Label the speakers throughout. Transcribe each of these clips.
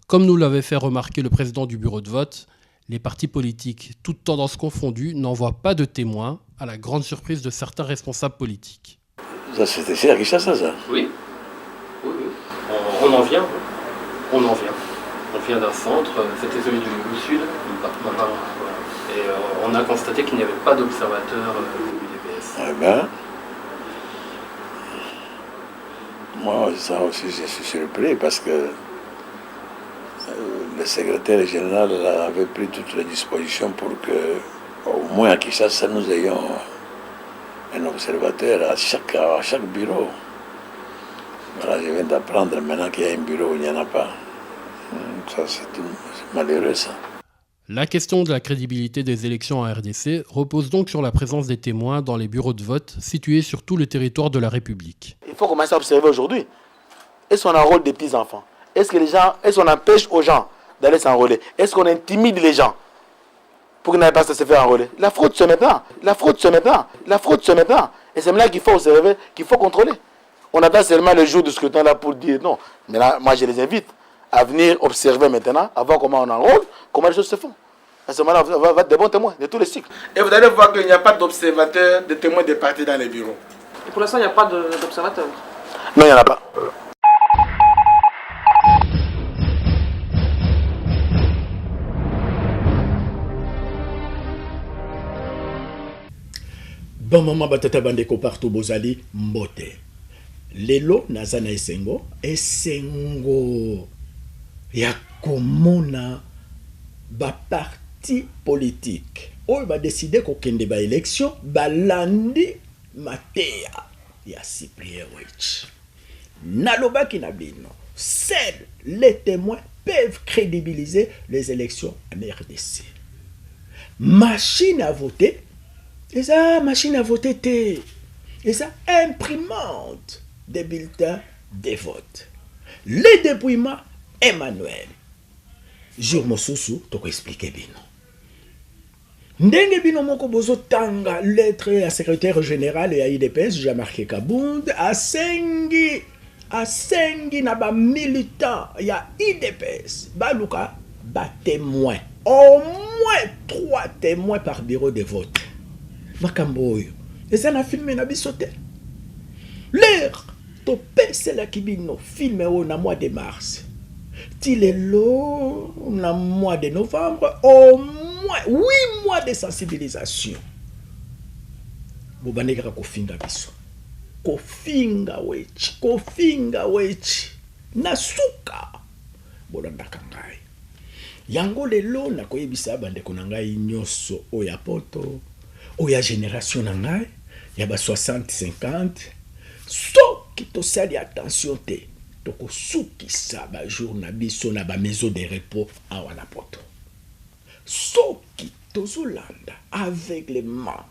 Speaker 1: Comme nous l'avait fait remarquer le président du bureau de vote, les partis politiques, toutes tendances confondues, n'envoient pas de témoins, à la grande surprise de certains responsables politiques.
Speaker 2: Ça, c'est à Kinshasa, ça?
Speaker 3: Oui, oui, oui. On en vient. On en vient. On vient d'un centre, c'était celui du Sud, et on a constaté qu'il n'y avait pas d'observateur du UDPS.
Speaker 2: Eh bien, moi, ça aussi, je suis surpris parce que le secrétaire général avait pris toutes les dispositions pour que, au moins à Kinshasa, nous ayons un observateur à chaque bureau. Voilà, je viens d'apprendre maintenant qu'il y a un bureau où il n'y en a pas. Ça, c'est malheureux, ça.
Speaker 1: La question de la crédibilité des élections en RDC repose donc sur la présence des témoins dans les bureaux de vote situés sur tout le territoire de la République.
Speaker 4: Il faut commencer à observer aujourd'hui. Est-ce qu'on a un rôle des petits-enfants? Est-ce qu'on empêche aux gens d'aller s'enrôler? Est-ce qu'on intimide les gens pour qu'ils n'aillent pas se faire enrôler? La fraude se met là. Et c'est là qu'il faut observer, qu'il faut contrôler. On attend seulement le jour du scrutin là pour dire non. Mais là, moi je les invite à venir observer maintenant, à voir comment on enrôle, comment les choses se font. À ce moment-là, on va être des bons témoins de tous les cycles. Et vous allez voir qu'il n'y a pas d'observateurs, de témoins des partis dans les bureaux.
Speaker 5: Et pour l'instant, il n'y a pas d'observateurs?
Speaker 4: Non, il n'y en a pas.
Speaker 6: Bon maman batata bandeko partout bozali mbote. Lelo nazana esengo ya komona ba parti politique oyo ba décider ko kende ba élection balandi mateya ya Cyprien Wich. Nalobaki na bino, seuls les témoins peuvent crédibiliser les élections en RDC. Machine à voter. Et ça, machine à voter, et ça, imprimante des bulletins de vote. Les dépouillements, Emmanuel. Jour mosusu, toko expliquer bino. Ndenge bino moko bozo tanga lettre à secrétaire général et à IDPS, Jean-Marc Kabound, asengi na ba militant ya IDPS, baluka, ba témoin. Au moins 3 témoins par bureau de vote. Makamboyo. Et ça n'a filmé na bisote. L'air, to pese la kibino, filmé au na mois de mars. Tilelo, na mois de novembre, au moins 8 mois de sensibilisation. Bobanegara kofinga biso. Kofinga wechi. Nasuka. Bolanda kangai. Yango lelo na koyebisa bandeko na ngai nyoso oya poto. Oya génération na ngai ya ba 60-50 soki tosali attention te tokosukisa ba jour na biso na ba maison de repos awa na poto. Soki tozolanda aveuglement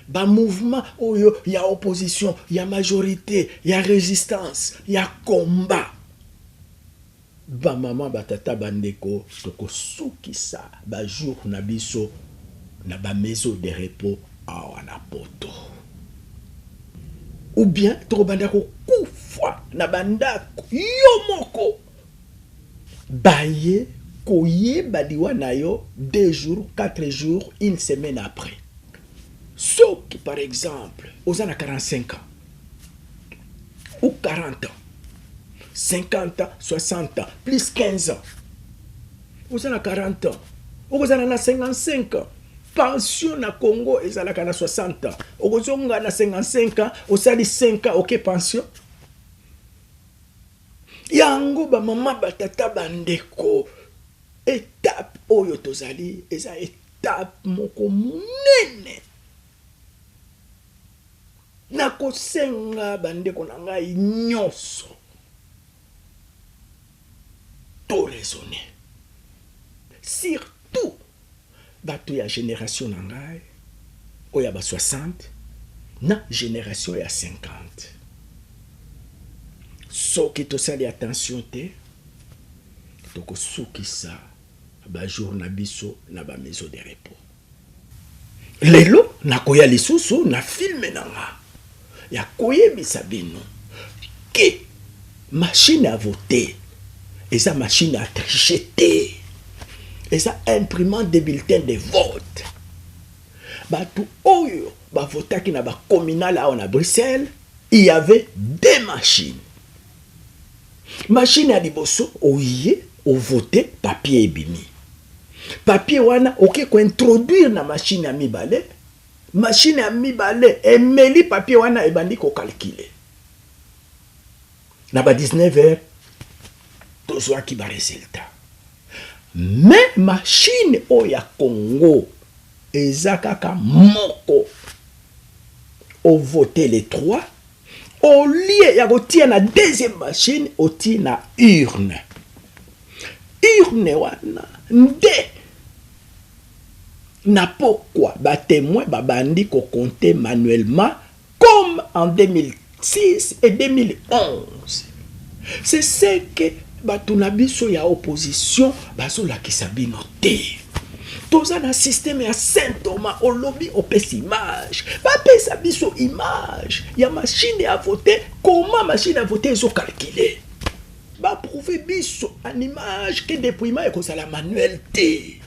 Speaker 6: ba mouvement oyo ya opposition, ya majorité, ya résistance, ya combat. Ba maman batata bandeko tokosukisa ba jour na biso na ba maison de repos awa na poto. Ou bien tokobandako kufa na bandako yo moko baye koyeba liwa na yo 2 jours, 4 jours, 1 semaine après. Soki par exemple oza na 45 ans ou 40 ans, 50 ans, 60 ans, plus 15 ans, oza na 40 ans, oza na 55 ans. Pension na Congo ezalaka na 60 ans. Okozonga na 55 ans, osali 5 ans, ok pension. Yango ba mama batata bandeko. Étape oyo tozali, eza étape moko munene. Na kosenga bandeko na ngai nyonso. To raisonner. Surtout bato ya génération na ngai oya ba 60 na génération ya 50. Soki tosali attention te tokosukisa ba jour na biso na ba maison de repos. Lelo nakoya lisusu na filme na nga ya koyebisa bino ke machine à voter eza machine à tricher te, eza imprimante de bulletin de vote. Bato oyo bavotaki na bacommunal awa na Bruxelles, il y avait 2 machines. Machine ya liboso oye ovote papier ebimi. Papier wana oke ko introduire na machine ya mibale. Machine ya mibale emeli papier wana ebandi ko calculer. Na ba 19h tozwaki ba résultat. Mais machine oya Congo eza kaka moko. Au voter les 3. Au lieu ya kotia na deuxième machine, oti na urne. Urne wana nde na pourquoi ba témoin babandi ko compter manuellement comme en 2006 et 2011. C'est ce que batuna biso ya opposition bazolakisa bino te. Toza na système ya Saint Thomas au lobby opesi image. Bapesa biso image ya machine à voter. Comment machine à voter zo calculer? Ba prouver biso en image que dépouillement est comme ça la manualité.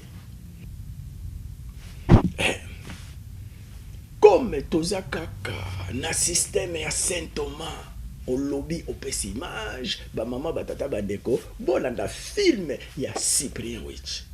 Speaker 6: Comme toza kaka na système ya Saint Thomas au lobby opesi image, ba maman batata bandeko bolanda film ya Cyprien Witch.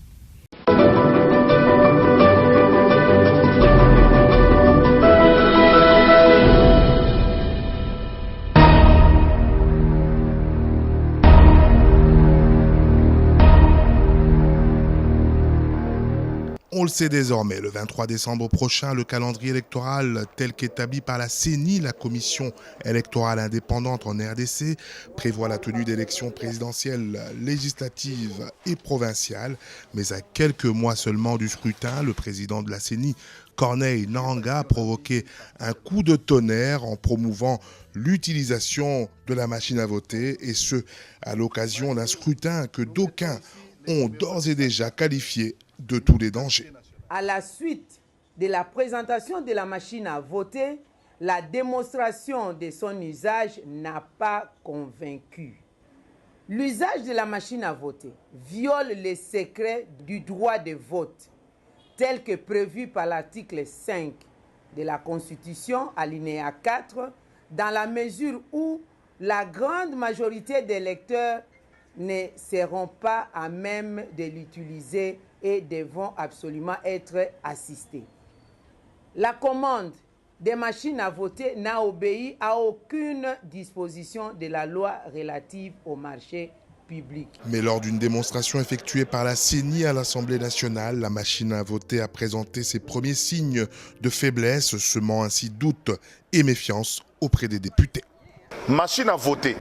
Speaker 7: On le sait désormais, le 23 décembre prochain, le calendrier électoral tel qu'établi par la CENI, la Commission électorale indépendante en RDC, prévoit la tenue d'élections présidentielles, législatives et provinciales. Mais à quelques mois seulement du scrutin, le président de la CENI, Corneille Nangaa, a provoqué un coup de tonnerre en promouvant l'utilisation de la machine à voter, et ce, à l'occasion d'un scrutin que d'aucuns ont d'ores et déjà qualifié de tous les dangers.
Speaker 8: À la suite de la présentation de la machine à voter, la démonstration de son usage n'a pas convaincu. L'usage de la machine à voter viole les secrets du droit de vote, tel que prévu par l'article 5 de la Constitution, alinéa 4, dans la mesure où la grande majorité des électeurs ne seront pas à même de l'utiliser et devront absolument être assistés. La commande des machines à voter n'a obéi à aucune disposition de la loi relative au marché public.
Speaker 7: Mais lors d'une démonstration effectuée par la CENI à l'Assemblée nationale, la machine à voter a présenté ses premiers signes de faiblesse, semant ainsi doute et méfiance auprès des députés.
Speaker 4: Machine à voter.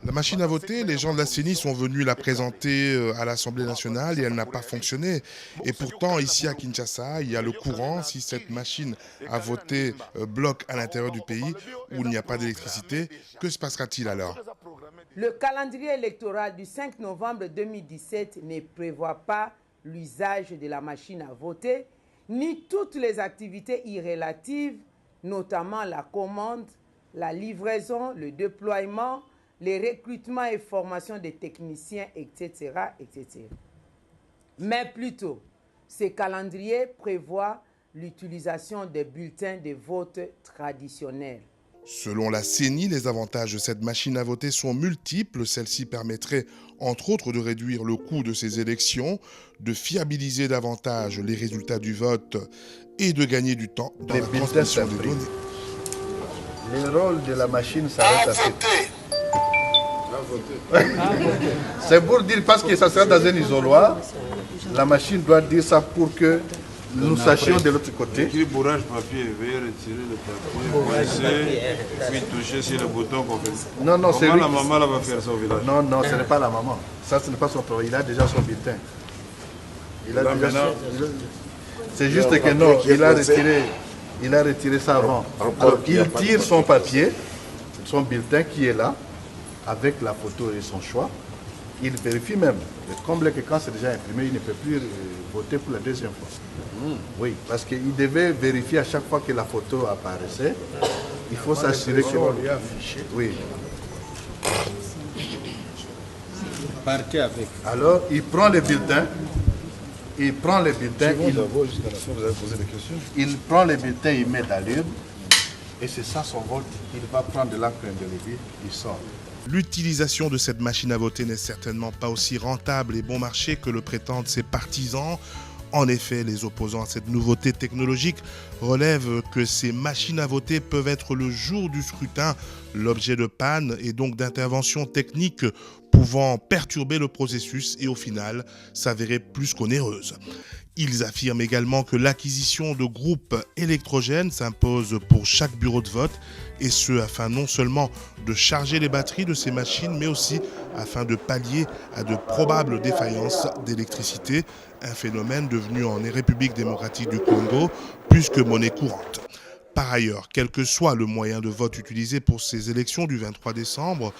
Speaker 7: La machine à voter, les gens de la CENI sont venus la présenter à l'Assemblée nationale et elle n'a pas fonctionné. Et pourtant, ici à Kinshasa, il y a le courant. Si cette machine à voter bloque à l'intérieur du pays où il n'y a pas d'électricité, que se passera-t-il alors?
Speaker 8: Le calendrier électoral du 5 novembre 2017 ne prévoit pas l'usage de la machine à voter, ni toutes les activités irrélatives, notamment la commande, la livraison, le déploiement, les recrutements et formations des techniciens, etc., etc. Mais plutôt, ce calendrier prévoit l'utilisation des bulletins de vote traditionnels.
Speaker 7: Selon la CENI, les avantages de cette machine à voter sont multiples. Celle-ci permettrait, entre autres, de réduire le coût de ces élections, de fiabiliser davantage les résultats du vote et de gagner du temps dans la transmission des données.
Speaker 9: Le rôle de la machine s'arrête à cette... C'est pour dire, parce que ça sera dans un isoloir, la machine doit dire ça pour que nous sachions de l'autre côté.
Speaker 10: Écrit bourrage papier, veuillez retirer le papier, puis toucher sur le bouton qu'on fait.
Speaker 9: Non, non, c'est
Speaker 10: la maman là va faire ça au village.
Speaker 9: Non, non, ce n'est pas la maman. Ça, ce n'est pas son problème. Il a déjà son bulletin. Il a déjà son... C'est juste que non, il a retiré ça avant. Alors, il tire son papier, son bulletin qui est là, avec la photo et son choix. Il vérifie même. Le comble que quand c'est déjà imprimé, il ne peut plus voter pour la deuxième fois. Oui, parce qu'il devait vérifier à chaque fois que la photo apparaissait. Il faut s'assurer que...
Speaker 10: lui a affiché.
Speaker 9: Oui.
Speaker 10: Partez avec.
Speaker 9: Alors, il prend les bulletins. Il prend les bulletins. Il prend les bulletins, il met dans l'urne. Et c'est ça son vote. Il va prendre de l'encre indélébile, il sort.
Speaker 7: L'utilisation de cette machine à voter n'est certainement pas aussi rentable et bon marché que le prétendent ses partisans. En effet, les opposants à cette nouveauté technologique relèvent que ces machines à voter peuvent être le jour du scrutin l'objet de pannes et donc d'interventions techniques pouvant perturber le processus et au final s'avérer plus qu'onéreuses. Ils affirment également que l'acquisition de groupes électrogènes s'impose pour chaque bureau de vote et ce afin non seulement de charger les batteries de ces machines mais aussi afin de pallier à de probables défaillances d'électricité, un phénomène devenu en République démocratique du Congo plus que monnaie courante. Par ailleurs, quel que soit le moyen de vote utilisé pour ces élections du 23 décembre,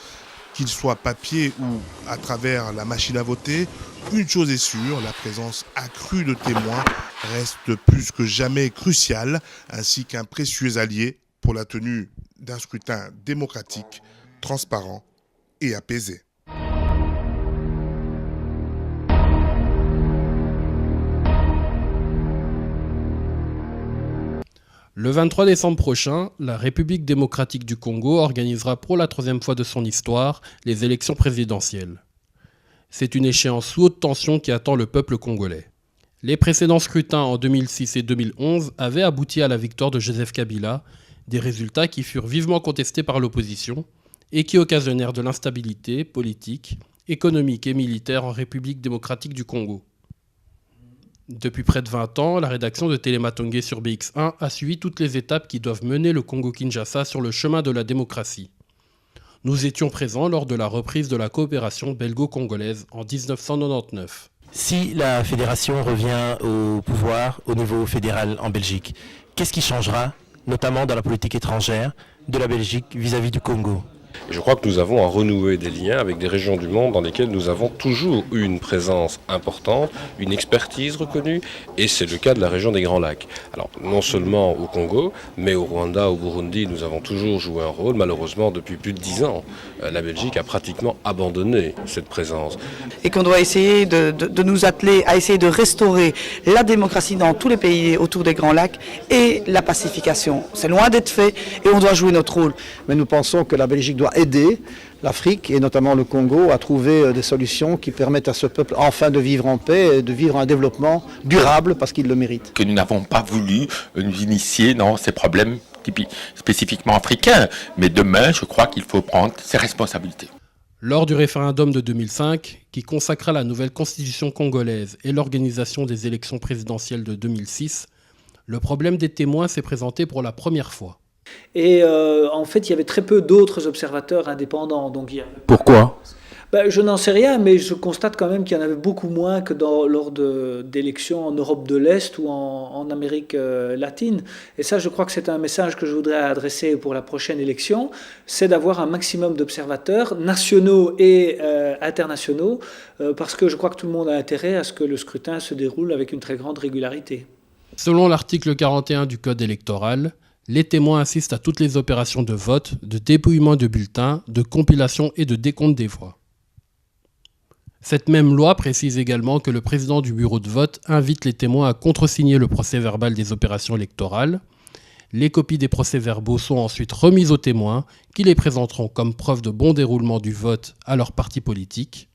Speaker 7: qu'il soit papier ou à travers la machine à voter, une chose est sûre, la présence accrue de témoins reste plus que jamais cruciale, ainsi qu'un précieux allié pour la tenue d'un scrutin démocratique, transparent et apaisé.
Speaker 1: Le 23 décembre prochain, la République démocratique du Congo organisera pour la 3e fois de son histoire les élections présidentielles. C'est une échéance sous haute tension qui attend le peuple congolais. Les précédents scrutins en 2006 et 2011 avaient abouti à la victoire de Joseph Kabila, des résultats qui furent vivement contestés par l'opposition et qui occasionnèrent de l'instabilité politique, économique et militaire en République démocratique du Congo. Depuis près de 20 ans, la rédaction de Télématongué sur BX1 a suivi toutes les étapes qui doivent mener le Congo-Kinshasa sur le chemin de la démocratie. Nous étions présents lors de la reprise de la coopération belgo-congolaise en 1999.
Speaker 11: Si la fédération revient au pouvoir au niveau fédéral en Belgique, qu'est-ce qui changera, notamment dans la politique étrangère de la Belgique vis-à-vis du Congo ?
Speaker 12: Je crois que nous avons à renouer des liens avec des régions du monde dans lesquelles nous avons toujours eu une présence importante, une expertise reconnue, et c'est le cas de la région des Grands Lacs. Alors, non seulement au Congo, mais au Rwanda, au Burundi, nous avons toujours joué un rôle. Malheureusement, depuis plus de 10 ans, la Belgique a pratiquement abandonné cette présence.
Speaker 5: Et qu'on doit essayer de nous atteler à essayer de restaurer la démocratie dans tous les pays autour des Grands Lacs et la pacification. C'est loin d'être fait et on doit jouer notre rôle.
Speaker 13: Mais nous pensons que la Belgique doit aider l'Afrique et notamment le Congo à trouver des solutions qui permettent à ce peuple enfin de vivre en paix et de vivre un développement durable parce qu'il le mérite.
Speaker 14: Que nous n'avons pas voulu nous initier dans ces problèmes spécifiquement africains, mais demain je crois qu'il faut prendre ses responsabilités.
Speaker 1: Lors du référendum de 2005, qui consacra la nouvelle constitution congolaise et l'organisation des élections présidentielles de 2006, le problème des témoins s'est présenté pour la première fois.
Speaker 15: Et en fait, il y avait très peu d'autres observateurs indépendants. Donc,
Speaker 11: Pourquoi ?
Speaker 15: Je n'en sais rien, mais je constate quand même qu'il y en avait beaucoup moins que lors d'élections en Europe de l'Est ou en Amérique latine. Et ça, je crois que c'est un message que je voudrais adresser pour la prochaine élection, c'est d'avoir un maximum d'observateurs nationaux et internationaux, parce que je crois que tout le monde a intérêt à ce que le scrutin se déroule avec une très grande régularité.
Speaker 1: Selon l'article 41 du Code électoral, les témoins assistent à toutes les opérations de vote, de dépouillement de bulletins, de compilation et de décompte des voix. Cette même loi précise également que le président du bureau de vote invite les témoins à contresigner le procès-verbal des opérations électorales. Les copies des procès-verbaux sont ensuite remises aux témoins qui les présenteront comme preuve de bon déroulement du vote à leur parti politique.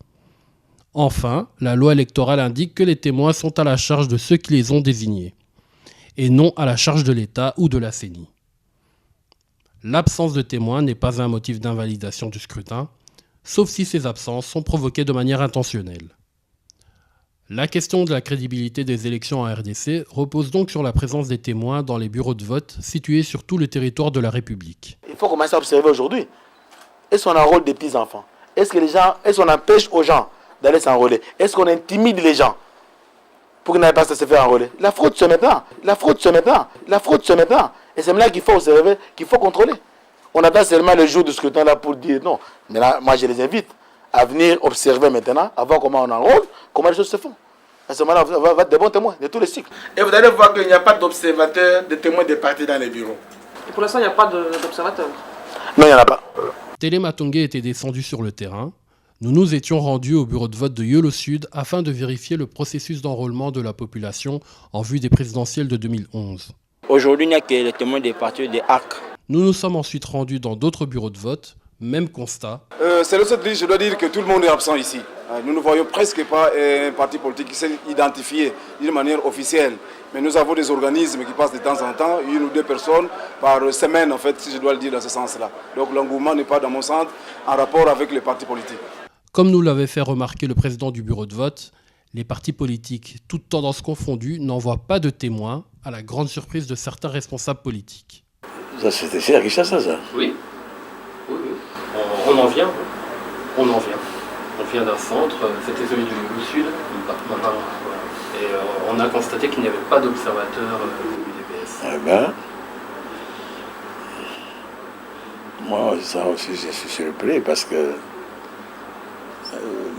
Speaker 1: Enfin, la loi électorale indique que les témoins sont à la charge de ceux qui les ont désignés, et non à la charge de l'État ou de la CENI. L'absence de témoins n'est pas un motif d'invalidation du scrutin, sauf si ces absences sont provoquées de manière intentionnelle. La question de la crédibilité des élections en RDC repose donc sur la présence des témoins dans les bureaux de vote situés sur tout le territoire de la République.
Speaker 4: Il faut commencer à observer aujourd'hui. Est-ce qu'on enrôle des petits-enfants ? Est-ce qu'on empêche aux gens d'aller s'enrôler ? Est-ce qu'on intimide les gens pour qu'ils n'aillent pas se faire enrôler? La fraude se met là. Et c'est là qu'il faut observer, qu'il faut contrôler. On attend seulement le jour du scrutin là pour dire non. Mais là, moi je les invite à venir observer maintenant, à voir comment on enrôle, comment les choses se font. À ce moment-là, on va être des bons témoins de tous les cycles. Et vous allez voir qu'il n'y a pas d'observateurs, de témoins des partis dans les bureaux.
Speaker 5: Et pour l'instant, il n'y a pas d'observateurs.
Speaker 4: Non, il n'y en a pas.
Speaker 1: Télématongué était descendu sur le terrain. Nous nous étions rendus au bureau de vote de Yolo Sud afin de vérifier le processus d'enrôlement de la population en vue des présidentielles de 2011.
Speaker 16: Aujourd'hui, il n'y a que les témoins des partis des ARC.
Speaker 1: Nous nous sommes ensuite rendus dans d'autres bureaux de vote, même constat.
Speaker 17: C'est le seul dit, je dois dire que tout le monde est absent ici. Nous ne voyons presque pas un parti politique qui s'est identifié d'une manière officielle. Mais nous avons des organismes qui passent de temps en temps, 1 ou 2 personnes par semaine, en fait, si je dois le dire dans ce sens-là. Donc l'engouement n'est pas, dans mon sens, en rapport avec les partis politiques.
Speaker 1: Comme nous l'avait fait remarquer le président du bureau de vote, les partis politiques, toutes tendances confondues, n'envoient pas de témoins, à la grande surprise de certains responsables politiques.
Speaker 2: Ça, c'était cher, Kinshasa, ça.
Speaker 3: Oui. On en vient. On vient d'un centre, c'était celui du Sud. Et on a constaté qu'il n'y avait pas d'observateur UDPS.
Speaker 2: Eh bien, moi, ça aussi, je suis surpris parce que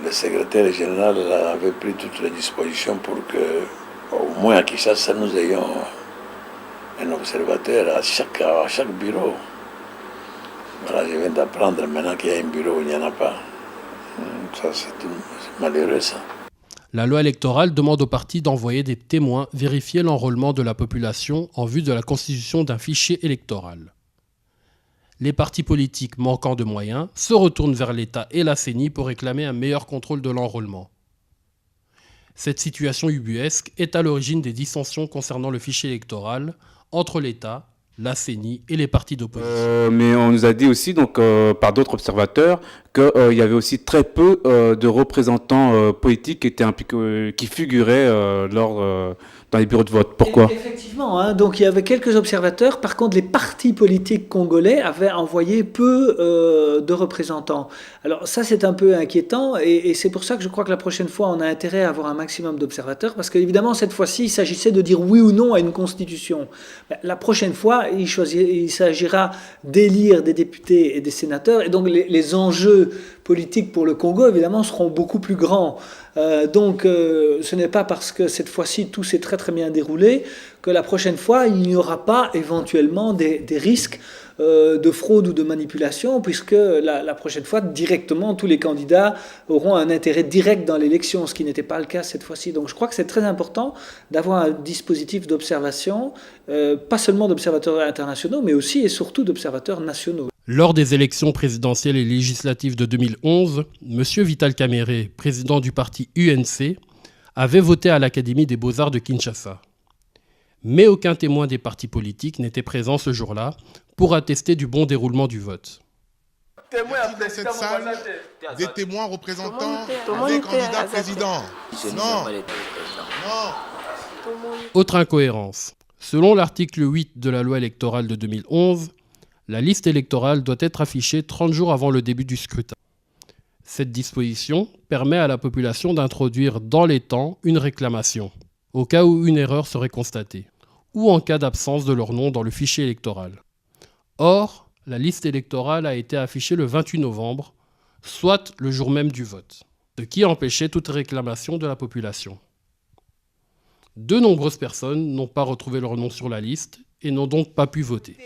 Speaker 2: le secrétaire général avait pris toutes les dispositions pour que, au moins à Kinshasa, nous ayons un observateur à chaque bureau. Voilà, je viens d'apprendre maintenant qu'il y a un bureau où il n'y en a pas. Ça, c'est malheureux, ça.
Speaker 1: La loi électorale demande aux partis d'envoyer des témoins vérifier l'enrôlement de la population en vue de la constitution d'un fichier électoral. Les partis politiques manquant de moyens se retournent vers l'État et la CENI pour réclamer un meilleur contrôle de l'enrôlement. Cette situation ubuesque est à l'origine des dissensions concernant le fichier électoral entre l'État, la CENI et les partis d'opposition.
Speaker 18: Mais on nous a dit aussi, donc, par d'autres observateurs, qu'il y avait aussi très peu de représentants politiques qui figuraient dans les bureaux de vote. Pourquoi ?
Speaker 15: Effectivement, hein, donc il y avait quelques observateurs. Par contre, les partis politiques congolais avaient envoyé peu de représentants. Alors ça, c'est un peu inquiétant et c'est pour ça que je crois que la prochaine fois, on a intérêt à avoir un maximum d'observateurs parce qu'évidemment, cette fois-ci, il s'agissait de dire oui ou non à une constitution. La prochaine fois, il s'agira d'élire des députés et des sénateurs et donc les enjeux politiques pour le Congo, évidemment, seront beaucoup plus grands. Donc ce n'est pas parce que cette fois-ci tout s'est très très bien déroulé que la prochaine fois il n'y aura pas éventuellement des risques de fraude ou de manipulation, puisque la prochaine fois directement tous les candidats auront un intérêt direct dans l'élection, ce qui n'était pas le cas cette fois-ci. Donc je crois que c'est très important d'avoir un dispositif d'observation, pas seulement d'observateurs internationaux, mais aussi et surtout d'observateurs nationaux.
Speaker 1: Lors des élections présidentielles et législatives de 2011, M. Vital Kamerhe, président du parti UNC, avait voté à l'Académie des Beaux-Arts de Kinshasa. Mais aucun témoin des partis politiques n'était présent ce jour-là pour attester du bon déroulement du vote.
Speaker 7: Dans cette salle, des témoins représentant des candidats présidents. Non.
Speaker 1: Autre incohérence. Selon l'article 8 de la loi électorale de 2011, la liste électorale doit être affichée 30 jours avant le début du scrutin. Cette disposition permet à la population d'introduire dans les temps une réclamation, au cas où une erreur serait constatée, ou en cas d'absence de leur nom dans le fichier électoral. Or, la liste électorale a été affichée le 28 novembre, soit le jour même du vote, ce qui empêchait toute réclamation de la population. De nombreuses personnes n'ont pas retrouvé leur nom sur la liste et n'ont donc pas pu voter.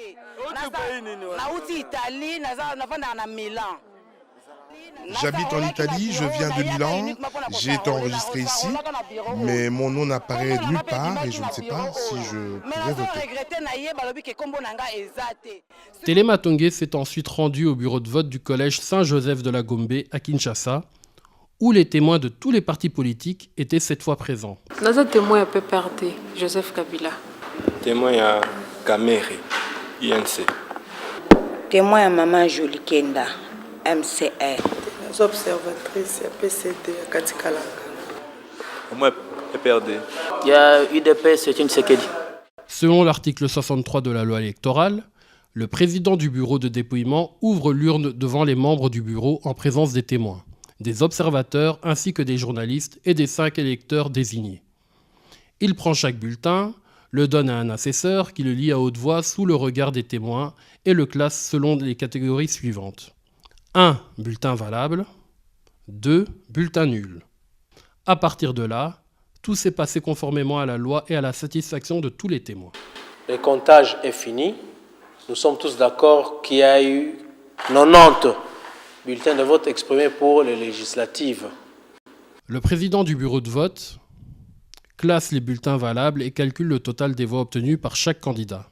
Speaker 7: J'habite en Italie, je viens de Milan, j'ai été enregistré ici, mais mon nom n'apparaît nulle part et je ne sais pas si je pourrais voter.
Speaker 1: Téléma Tongue s'est ensuite rendu au bureau de vote du collège Saint-Joseph de la Gombe à Kinshasa, où les témoins de tous les partis politiques étaient cette fois présents.
Speaker 19: Nous témoin à PPRD, Joseph Kabila.
Speaker 16: Témoin à Kamerhe, INC.
Speaker 20: Témoin à Maman Jolie Kenda, MCR.
Speaker 19: Les observatrices à PCD à Katikalanga.
Speaker 16: Moi, PPRD.
Speaker 21: Il y a UDP, c'est une Sekedi.
Speaker 1: Selon l'article 63 de la loi électorale, le président du bureau de dépouillement ouvre l'urne devant les membres du bureau en présence des témoins, des observateurs ainsi que des journalistes et des 5 électeurs désignés. Il prend chaque bulletin, le donne à un assesseur qui le lit à haute voix sous le regard des témoins et le classe selon les catégories suivantes. 1. Bulletin valable. 2. Bulletin nul. À partir de là, tout s'est passé conformément à la loi et à la satisfaction de tous les témoins.
Speaker 21: Le comptage est fini. Nous sommes tous d'accord qu'il y a eu 90
Speaker 6: bulletins de vote exprimés pour les législatives.
Speaker 1: Le président du bureau de vote classe les bulletins valables et calcule le total des voix obtenues par chaque candidat.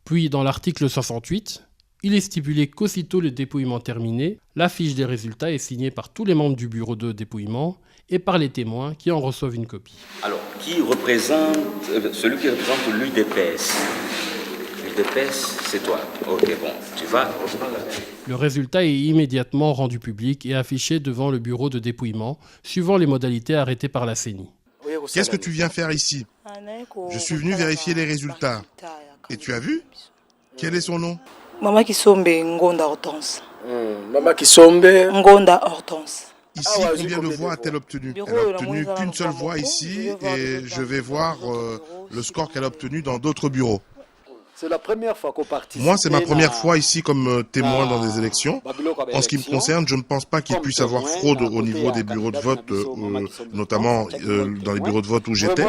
Speaker 1: Puis, dans l'article 68, il est stipulé qu'aussitôt le dépouillement terminé, la fiche des résultats est signée par tous les membres du bureau de dépouillement et par les témoins qui en reçoivent une copie.
Speaker 22: Alors, qui représente, celui qui représente l'UDPS? L'UDPS, c'est toi. Ok, bon, tu vas.
Speaker 1: Le résultat est immédiatement rendu public et affiché devant le bureau de dépouillement, suivant les modalités arrêtées par la CENI.
Speaker 7: Qu'est-ce que tu viens faire ici? Je suis venu vérifier les résultats. Et tu as vu? Quel est son nom?
Speaker 19: Maman Kisombe Ngonda Hortense.
Speaker 6: Maman Kisombe
Speaker 19: Ngonda Hortense.
Speaker 7: Ici, combien de voix a-t-elle obtenu? Elle n'a obtenu qu'une seule voix ici et je vais voir le score qu'elle a obtenu dans d'autres bureaux.
Speaker 23: C'est la première fois qu'on participe.
Speaker 7: Moi, c'est ma première fois ici comme témoin dans des élections. En ce qui me concerne, je ne pense pas qu'il puisse y avoir fraude au niveau des bureaux de vote, notamment dans les bureaux de vote où j'étais.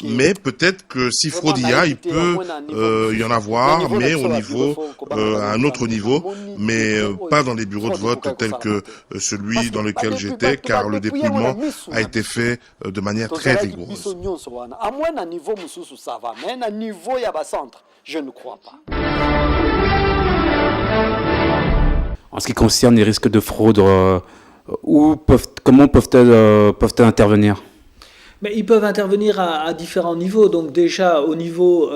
Speaker 7: Mais peut-être que si fraude il y a, il peut y en avoir, mais au niveau, à un autre niveau, mais pas dans les bureaux de vote tels que celui dans lequel j'étais, car le dépouillement a été fait de manière très rigoureuse.
Speaker 23: À moins à niveau Moussoussou, ça va, mais à niveau Yabacentre, je ne crois pas.
Speaker 18: En ce qui concerne les risques de fraude, comment peuvent-elles intervenir?
Speaker 15: Mais ils peuvent intervenir à différents niveaux. Donc déjà au niveau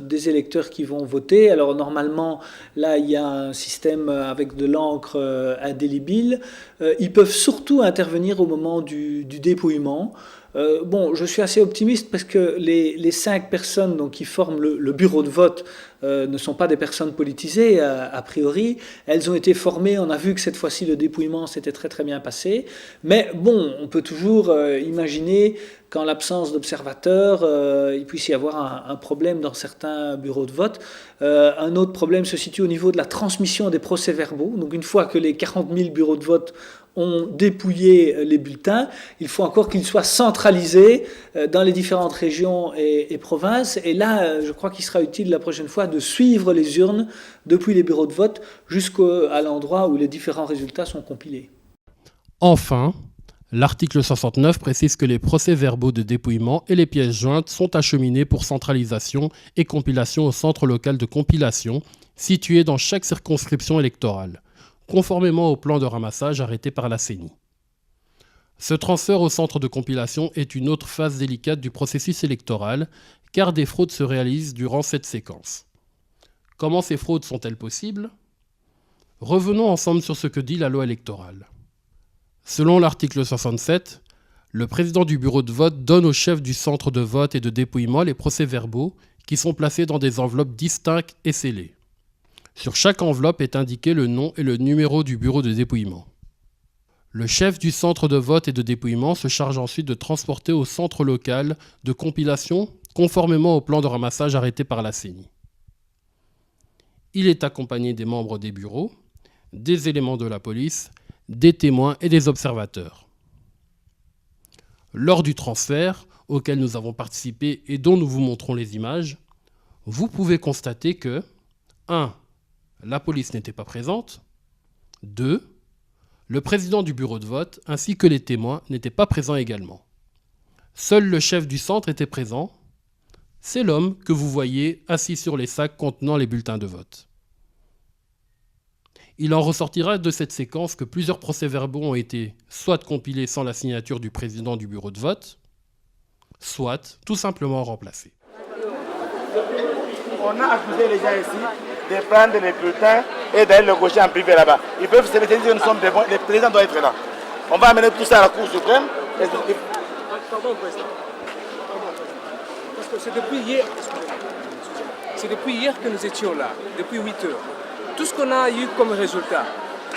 Speaker 15: des électeurs qui vont voter. Alors normalement, là, il y a un système avec de l'encre indélébile. Ils peuvent surtout intervenir au moment du dépouillement. Bon, je suis assez optimiste parce que les 5 personnes donc, qui forment le bureau de vote ne sont pas des personnes politisées a priori. Elles ont été formées, on a vu que cette fois-ci le dépouillement s'était très très bien passé. Mais bon, on peut toujours imaginer qu'en l'absence d'observateurs, il puisse y avoir un problème dans certains bureaux de vote. Un autre problème se situe au niveau de la transmission des procès-verbaux. Donc une fois que les 40 000 bureaux de vote ont dépouillé les bulletins, il faut encore qu'ils soient centralisés dans les différentes régions et provinces. Et là, je crois qu'il sera utile la prochaine fois de suivre les urnes depuis les bureaux de vote jusqu'à l'endroit où les différents résultats sont compilés.
Speaker 1: Enfin, l'article 69 précise que les procès-verbaux de dépouillement et les pièces jointes sont acheminés pour centralisation et compilation au centre local de compilation situé dans chaque circonscription électorale, conformément au plan de ramassage arrêté par la CENI. Ce transfert au centre de compilation est une autre phase délicate du processus électoral, car des fraudes se réalisent durant cette séquence. Comment ces fraudes sont-elles possibles? Revenons ensemble sur ce que dit la loi électorale. Selon l'article 67, le président du bureau de vote donne au chef du centre de vote et de dépouillement les procès-verbaux qui sont placés dans des enveloppes distinctes et scellées. Sur chaque enveloppe est indiqué le nom et le numéro du bureau de dépouillement. Le chef du centre de vote et de dépouillement se charge ensuite de transporter au centre local de compilation conformément au plan de ramassage arrêté par la CENI. Il est accompagné des membres des bureaux, des éléments de la police, des témoins et des observateurs. Lors du transfert, auquel nous avons participé et dont nous vous montrons les images, vous pouvez constater que 1. La police n'était pas présente. 2. Le président du bureau de vote ainsi que les témoins n'étaient pas présents également. Seul le chef du centre était présent. C'est l'homme que vous voyez assis sur les sacs contenant les bulletins de vote. Il en ressortira de cette séquence que plusieurs procès-verbaux ont été soit compilés sans la signature du président du bureau de vote, soit tout simplement remplacés.
Speaker 4: On a accusé les gens ici de prendre les bulletins et d'aller le gaucher en privé là-bas. Ils peuvent se dire que nous sommes des bons, le président doit être là. On va amener tout ça à la Cour suprême.
Speaker 24: Pardon, président. Parce que c'est depuis hier, c'est depuis hier que nous étions là, depuis 8 heures. Tout ce qu'on a eu comme résultat,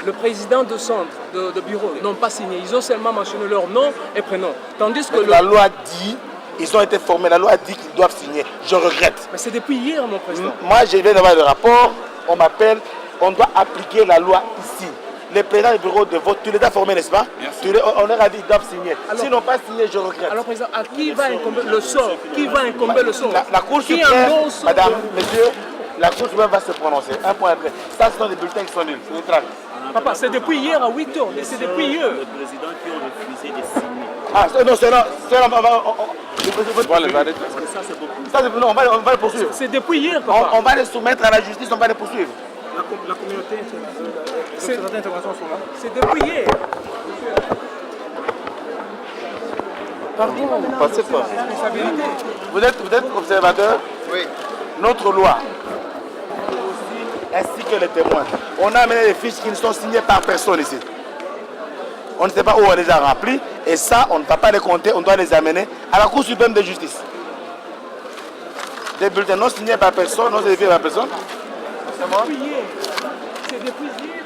Speaker 24: le président de centre, de bureau, n'ont pas signé. Ils ont seulement mentionné leur nom et prénom. Tandis que
Speaker 4: la loi dit, ils ont été formés, la loi dit qu'ils doivent signer. Je regrette.
Speaker 24: Mais c'est depuis hier, mon président.
Speaker 4: Moi, je viens d'avoir le rapport, on m'appelle, on doit appliquer la loi ici. Les présidents du bureau de vote, tu les as formés, n'est-ce pas? On leur a dit qu'ils doivent signer. S'ils n'ont pas signé, je regrette.
Speaker 24: Alors, président, à qui va incomber le sort? Qui va incomber le sort?
Speaker 4: La Cour suprême, madame, monsieur, La Cour suprême va se prononcer. Un point après. Ça, ce sont des bulletins qui sont nuls. C'est neutral.
Speaker 24: Papa, c'est depuis hier à 8h, c'est depuis hier.
Speaker 22: Le président qui ont refusé de signer.
Speaker 4: Ah, non, c'est là.
Speaker 22: On va les arrêter. Parce que ça, c'est beaucoup.
Speaker 4: Ça, non, on va les poursuivre.
Speaker 24: C'est depuis hier, papa.
Speaker 4: On va les soumettre à la justice, on va les poursuivre.
Speaker 24: La communauté, c'est depuis hier.
Speaker 4: Pardon, passez pas. Vous êtes observateur? Oui. Notre loi, ainsi que les témoins, on a amené des fiches qui ne sont signées par personne ici. On ne sait pas où on les a remplis, et ça, on ne va pas les compter, on doit les amener à la Cour suprême de justice. Des bulletins non signés par personne, non certifiés par personne.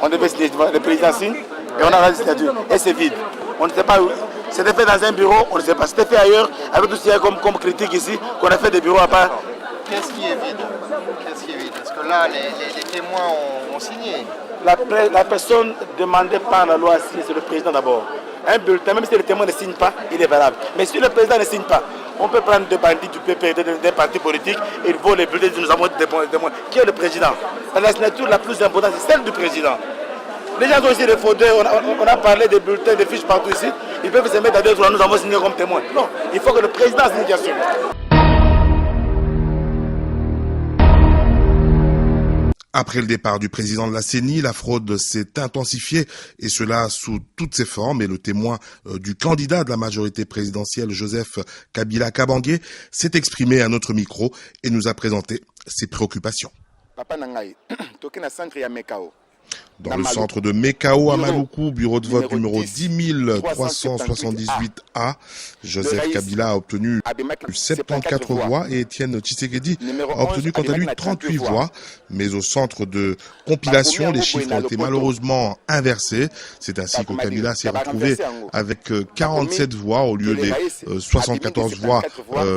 Speaker 4: On devait signer, le président signe, et on a la signature, et c'est vide. On ne sait pas où. C'était fait dans un bureau, on ne sait pas. C'était fait ailleurs, avec tout ce qu'il y a comme critique ici, qu'on a fait des bureaux à part.
Speaker 8: Qu'est-ce qui est vide? Parce que là, les témoins ont signé.
Speaker 4: La personne demandée par la loi, c'est le président d'abord. Un bulletin, même si le témoin ne signe pas, il est valable. Mais si le président ne signe pas, on peut prendre deux bandits du PP, des partis politiques, ils vont les bulletins, nous avons des témoins. Qui est le président? La signature la plus importante, c'est celle du président. Les gens sont ici des fauteurs, on a parlé des bulletins, des fiches partout ici. Ils peuvent se mettre à deux, nous avons signé comme témoin. Non, il faut que le président signe bien sûr.
Speaker 7: Après le départ du président de la CENI, la fraude s'est intensifiée, et cela sous toutes ses formes. Et le témoin du candidat de la majorité présidentielle, Joseph Kabila Kabange, s'est exprimé à notre micro et nous a présenté ses préoccupations. Dans le centre de Mekao à Maluku, bureau de vote numéro 10378A, Joseph Kabila a obtenu 74 voix et Étienne Tshisekedi a obtenu quant à lui 38 voix. Mais au centre de compilation, les chiffres ont été malheureusement inversés. C'est ainsi que Kabila s'est retrouvé avec 47 voix au lieu des 74 voix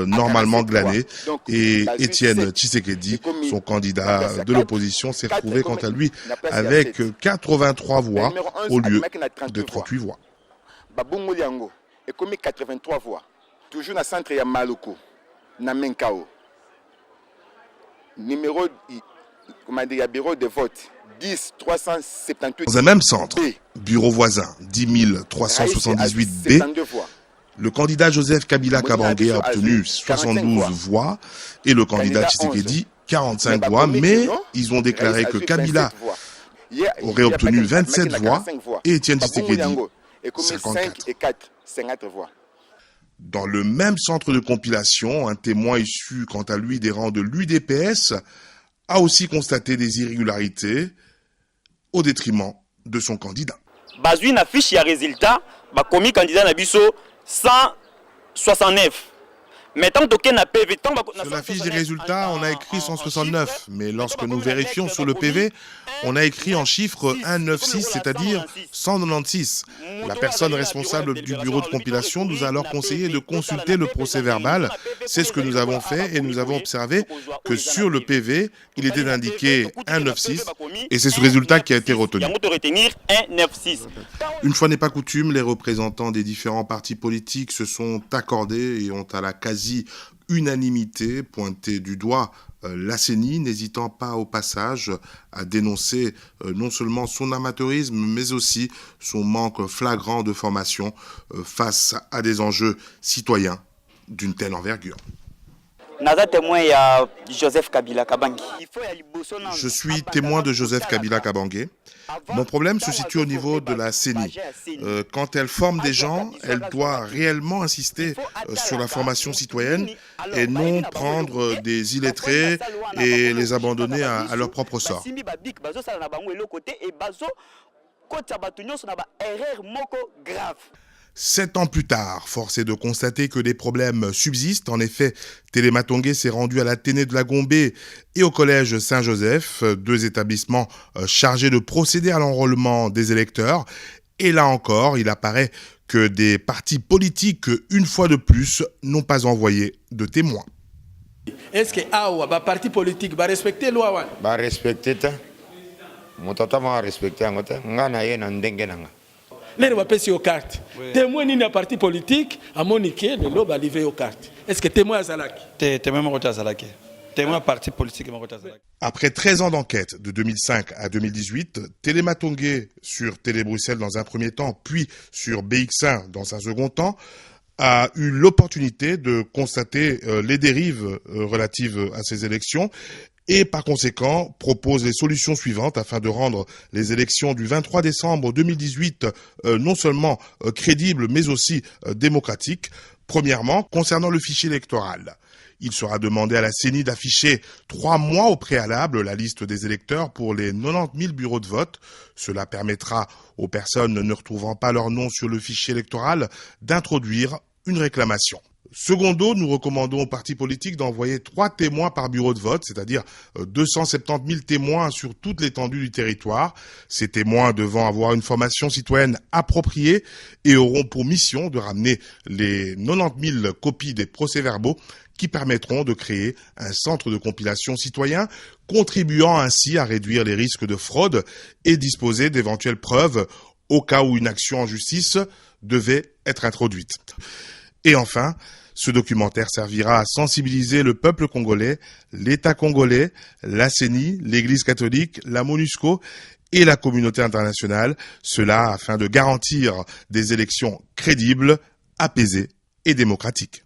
Speaker 7: normalement glanées. Et Étienne Tshisekedi, son candidat de l'opposition, s'est retrouvé quant à lui avec 83 voix au lieu de 38 voix.
Speaker 9: Babungu Liango est commis 83 voix. Toujours dans le centre de Maluku, dans Menkao. Numéro, bureau de vote 10 378.
Speaker 7: Dans un même centre, bureau voisin 10 378B, le candidat Joseph Kabila Kabange a obtenu 72 voix et le candidat Tshisekedi 45 voix, mais ils ont déclaré que Kabila aurait obtenu 27 voix et Étienne Tshisekedi 54
Speaker 9: voix.
Speaker 7: Dans le même centre de compilation, un témoin issu quant à lui des rangs de l'UDPS a aussi constaté des irrégularités au détriment de son candidat.
Speaker 10: Bazui na fiche ya résultat, ba commis candidat na biso 169.
Speaker 7: Sur la fiche des résultats, on a écrit 169, mais lorsque nous vérifions sur le PV, on a écrit en chiffre 196, c'est-à-dire 196. La personne responsable du bureau de compilation nous a alors conseillé de consulter le procès-verbal. C'est ce que nous avons fait et nous avons observé que sur le PV, il était indiqué 196 et c'est ce résultat qui a été retenu. Une fois n'est pas coutume, les représentants des différents partis politiques se sont accordés et ont à la quasi-unanimité pointé du doigt la CENI, n'hésitant pas au passage à dénoncer non seulement son amateurisme, mais aussi son manque flagrant de formation face à des enjeux citoyens d'une telle envergure. Je suis témoin de Joseph Kabila Kabange. Mon problème se situe au niveau de la CENI. Quand elle forme des gens, elle doit réellement insister sur la formation citoyenne et non prendre des illettrés et les abandonner à leur propre sort. 7 ans plus tard, force est de constater que des problèmes subsistent. En effet, Téléma Tongué s'est rendu à l'Athénée de la Gombe et au Collège Saint-Joseph, 2 établissements chargés de procéder à l'enrôlement des électeurs. Et là encore, il apparaît que des partis politiques, une fois de plus, n'ont pas envoyé de témoins.
Speaker 6: Est-ce que les partis politiques vont respecter la loi?
Speaker 12: Va respecter ça. Mon tata m'a respecté.
Speaker 6: Les repérer aux cartes. Témoin ni na parti politique, à Monique, le lobe a livré aux cartes. Est-ce que témoin à Zalaki?
Speaker 25: Témoin à Zalaki.
Speaker 6: parti politique.
Speaker 7: Après 13 ans d'enquête, de 2005 à 2018, Téléma Tongué sur Télé Bruxelles dans un premier temps, puis sur BX1 dans un second temps, a eu l'opportunité de constater les dérives relatives à ces élections et par conséquent propose les solutions suivantes afin de rendre les élections du 23 décembre 2018 non seulement crédibles mais aussi démocratiques. Premièrement, concernant le fichier électoral. Il sera demandé à la CENI d'afficher 3 mois au préalable la liste des électeurs pour les 90 000 bureaux de vote. Cela permettra aux personnes ne retrouvant pas leur nom sur le fichier électoral d'introduire une réclamation. Secondo, nous recommandons aux partis politiques d'envoyer 3 témoins par bureau de vote, c'est-à-dire 270 000 témoins sur toute l'étendue du territoire. Ces témoins devant avoir une formation citoyenne appropriée et auront pour mission de ramener les 90 000 copies des procès-verbaux qui permettront de créer un centre de compilation citoyen, contribuant ainsi à réduire les risques de fraude et disposer d'éventuelles preuves au cas où une action en justice devait être introduite. Et enfin, ce documentaire servira à sensibiliser le peuple congolais, l'État congolais, la CENI, l'Église catholique, la MONUSCO et la communauté internationale, cela afin de garantir des élections crédibles, apaisées et démocratiques.